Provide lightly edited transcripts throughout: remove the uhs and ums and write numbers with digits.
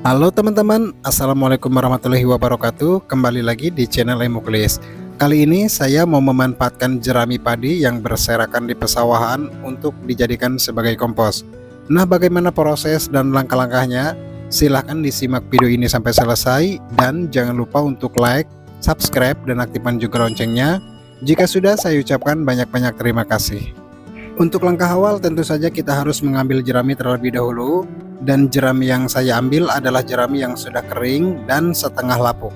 Halo teman-teman, Assalamualaikum warahmatullahi wabarakatuh. Kembali lagi di channel Emuklis. Kali ini saya mau memanfaatkan jerami padi yang berserakan di pesawahan untuk dijadikan sebagai kompos. Nah, bagaimana proses dan langkah-langkahnya? Silahkan disimak video ini sampai selesai. Dan jangan lupa untuk like, subscribe, dan aktifkan juga loncengnya. Jika sudah, saya ucapkan banyak-banyak terima kasih. Untuk langkah awal tentu saja kita harus mengambil jerami terlebih dahulu. Dan jerami yang saya ambil adalah jerami yang sudah kering dan setengah lapuk.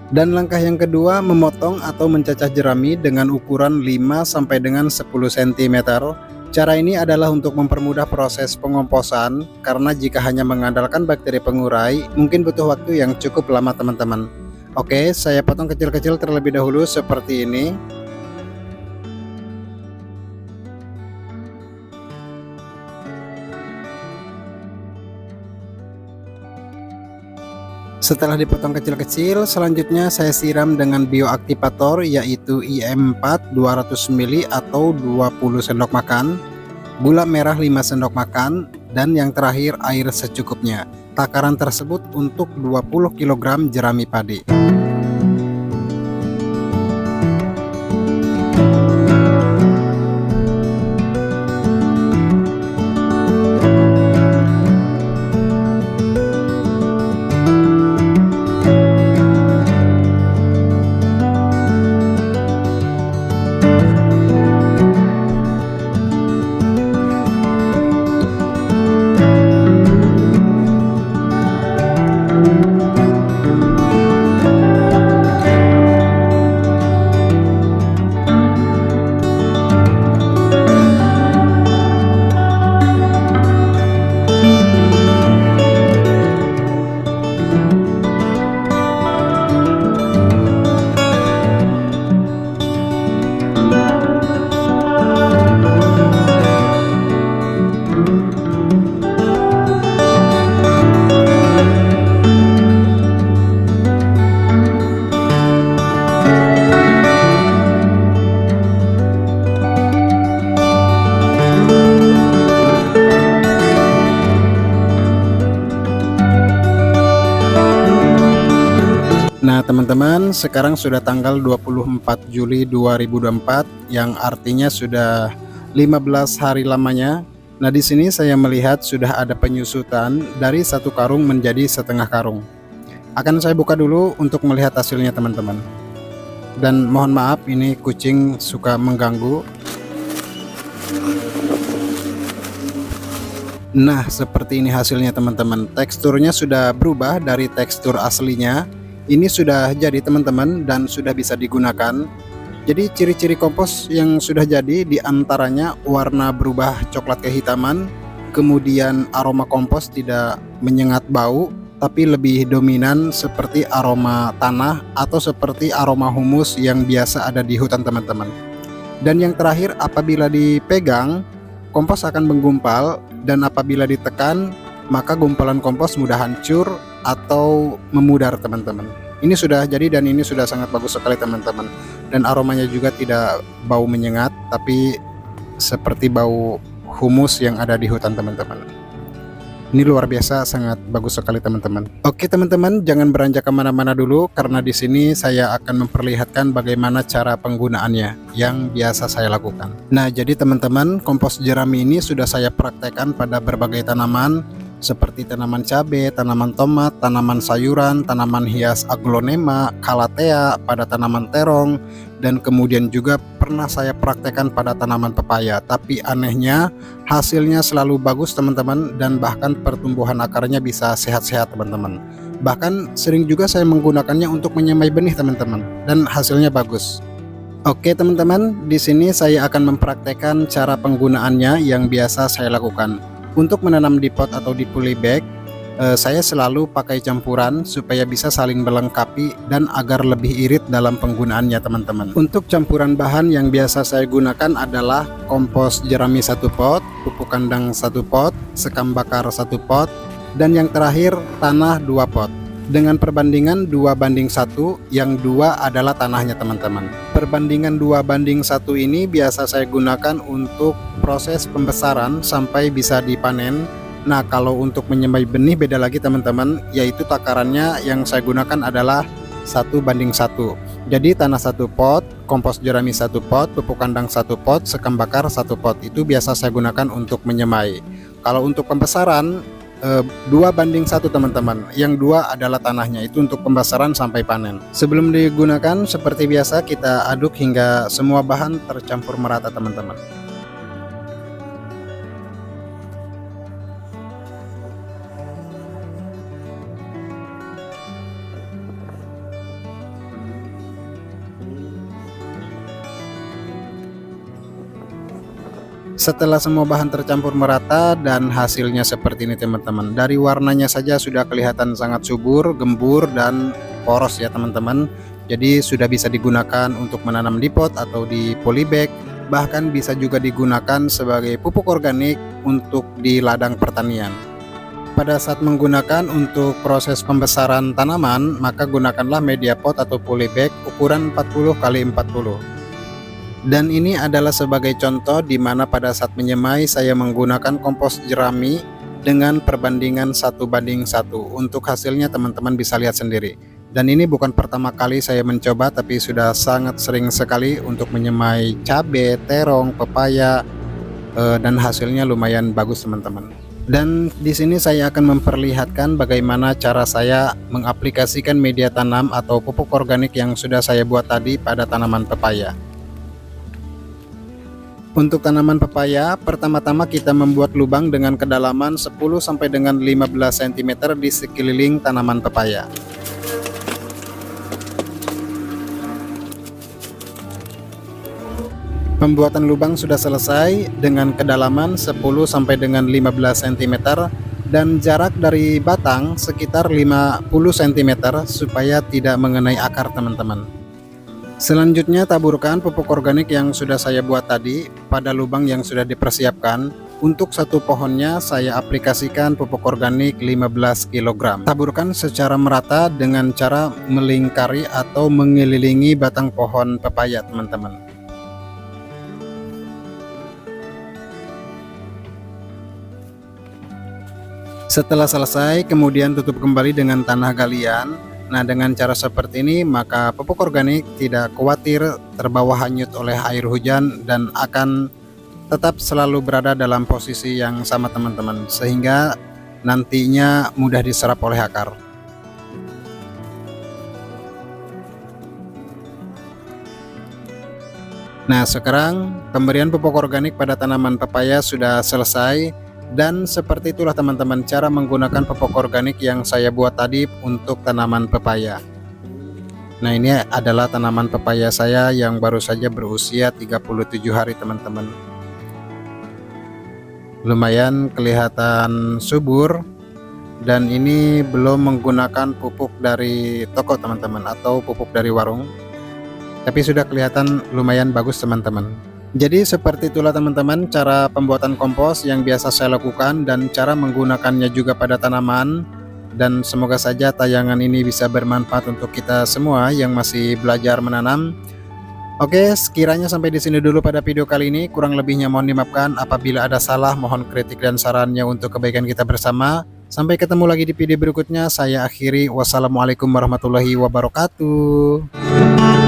Dan langkah yang kedua, memotong atau mencacah jerami dengan ukuran 5 sampai dengan 10 cm. Cara ini adalah untuk mempermudah proses pengomposan, karena jika hanya mengandalkan bakteri pengurai mungkin butuh waktu yang cukup lama teman-teman. Oke, saya potong kecil-kecil terlebih dahulu seperti ini. Setelah dipotong kecil-kecil, selanjutnya saya siram dengan bioaktivator yaitu IM4 200 ml atau 20 sendok makan, gula merah 5 sendok makan, dan yang terakhir air secukupnya. Takaran tersebut untuk 20 kg jerami padi. Nah teman-teman, sekarang sudah tanggal 24 Juli 2024 yang artinya sudah 15 hari lamanya. Nah di sini saya melihat sudah ada penyusutan dari satu karung menjadi setengah karung. Akan saya buka dulu untuk melihat hasilnya teman-teman. Dan mohon maaf ini kucing suka mengganggu. Nah seperti ini hasilnya teman-teman. Teksturnya sudah berubah dari tekstur aslinya. Ini sudah jadi teman-teman dan sudah bisa digunakan. Jadi ciri-ciri kompos yang sudah jadi diantaranya warna berubah coklat kehitaman, kemudian aroma kompos tidak menyengat bau, tapi lebih dominan seperti aroma tanah atau seperti aroma humus yang biasa ada di hutan teman-teman. Dan yang terakhir, apabila dipegang, kompos akan menggumpal, dan apabila ditekan, maka gumpalan kompos mudah hancur atau memudar teman-teman. Ini sudah jadi dan ini sudah sangat bagus sekali teman-teman. Dan aromanya juga tidak bau menyengat, tapi seperti bau humus yang ada di hutan teman-teman. Ini luar biasa, sangat bagus sekali teman-teman. Oke teman-teman, jangan beranjak kemana-mana dulu, karena di sini saya akan memperlihatkan bagaimana cara penggunaannya yang biasa saya lakukan. Nah jadi teman-teman, kompos jerami ini sudah saya praktekkan pada berbagai tanaman seperti tanaman cabai, tanaman tomat, tanaman sayuran, tanaman hias aglonema, calathea, pada tanaman terong, dan kemudian juga pernah saya praktekkan pada tanaman pepaya. Tapi anehnya hasilnya selalu bagus teman-teman, dan bahkan pertumbuhan akarnya bisa sehat-sehat teman-teman. Bahkan sering juga saya menggunakannya untuk menyemai benih teman-teman, dan hasilnya bagus. Oke teman-teman, di sini saya akan mempraktekkan cara penggunaannya yang biasa saya lakukan. Untuk menanam di pot atau di polybag, saya selalu pakai campuran supaya bisa saling melengkapi dan agar lebih irit dalam penggunaannya teman-teman. Untuk campuran bahan yang biasa saya gunakan adalah kompos jerami 1 pot, pupuk kandang 1 pot, sekam bakar 1 pot, dan yang terakhir tanah 2 pot. dengan perbandingan 2:1, yang 2 adalah tanahnya teman-teman. Perbandingan 2:1 ini biasa saya gunakan untuk proses pembesaran sampai bisa dipanen. Nah, kalau untuk menyemai benih beda lagi teman-teman, yaitu takarannya yang saya gunakan adalah 1:1. Jadi tanah 1 pot, kompos jerami 1 pot, pupuk kandang 1 pot, sekam bakar 1 pot. Itu biasa saya gunakan untuk menyemai. Kalau untuk pembesaran 2:1 teman-teman, yang 2 adalah tanahnya, itu untuk pembesaran sampai panen. Sebelum digunakan seperti biasa kita aduk hingga semua bahan tercampur merata teman-teman. Setelah semua bahan tercampur merata dan hasilnya seperti ini teman-teman. Dari warnanya saja sudah kelihatan sangat subur, gembur, dan poros ya teman-teman. Jadi sudah bisa digunakan untuk menanam di pot atau di polybag. Bahkan bisa juga digunakan sebagai pupuk organik untuk di ladang pertanian. Pada saat menggunakan untuk proses pembesaran tanaman, maka gunakanlah media pot atau polybag ukuran 40 x 40. Dan ini adalah sebagai contoh di mana pada saat menyemai saya menggunakan kompos jerami dengan perbandingan 1:1. Untuk hasilnya teman-teman bisa lihat sendiri. Dan ini bukan pertama kali saya mencoba, tapi sudah sangat sering sekali untuk menyemai cabai, terong, pepaya, dan hasilnya lumayan bagus teman-teman. Dan di sini saya akan memperlihatkan bagaimana cara saya mengaplikasikan media tanam atau pupuk organik yang sudah saya buat tadi pada tanaman pepaya. Untuk tanaman pepaya, pertama-tama kita membuat lubang dengan kedalaman 10 sampai dengan 15 cm di sekeliling tanaman pepaya. Pembuatan lubang sudah selesai dengan kedalaman 10 sampai dengan 15 cm dan jarak dari batang sekitar 50 cm supaya tidak mengenai akar teman-teman. Selanjutnya taburkan pupuk organik yang sudah saya buat tadi pada lubang yang sudah dipersiapkan. Untuk satu pohonnya saya aplikasikan pupuk organik 15 kg. Taburkan secara merata dengan cara melingkari atau mengelilingi batang pohon pepaya teman-teman. Setelah selesai, kemudian tutup kembali dengan tanah galian. Nah, dengan cara seperti ini maka pupuk organik tidak khawatir terbawa hanyut oleh air hujan dan akan tetap selalu berada dalam posisi yang sama teman-teman, sehingga nantinya mudah diserap oleh akar. Nah, sekarang pemberian pupuk organik pada tanaman pepaya sudah selesai. Dan seperti itulah teman-teman cara menggunakan pupuk organik yang saya buat tadi untuk tanaman pepaya. Nah, ini adalah tanaman pepaya saya yang baru saja berusia 37 hari teman-teman. Lumayan kelihatan subur, dan ini belum menggunakan pupuk dari toko teman-teman atau pupuk dari warung, tapi sudah kelihatan lumayan bagus teman-teman. Jadi seperti itulah teman-teman cara pembuatan kompos yang biasa saya lakukan dan cara menggunakannya juga pada tanaman. Dan semoga saja tayangan ini bisa bermanfaat untuk kita semua yang masih belajar menanam. Oke, sekiranya sampai di sini dulu pada video kali ini. Kurang lebihnya mohon dimaafkan. Apabila ada salah, mohon kritik dan sarannya untuk kebaikan kita bersama. Sampai ketemu lagi di video berikutnya. Saya akhiri. Wassalamualaikum warahmatullahi wabarakatuh.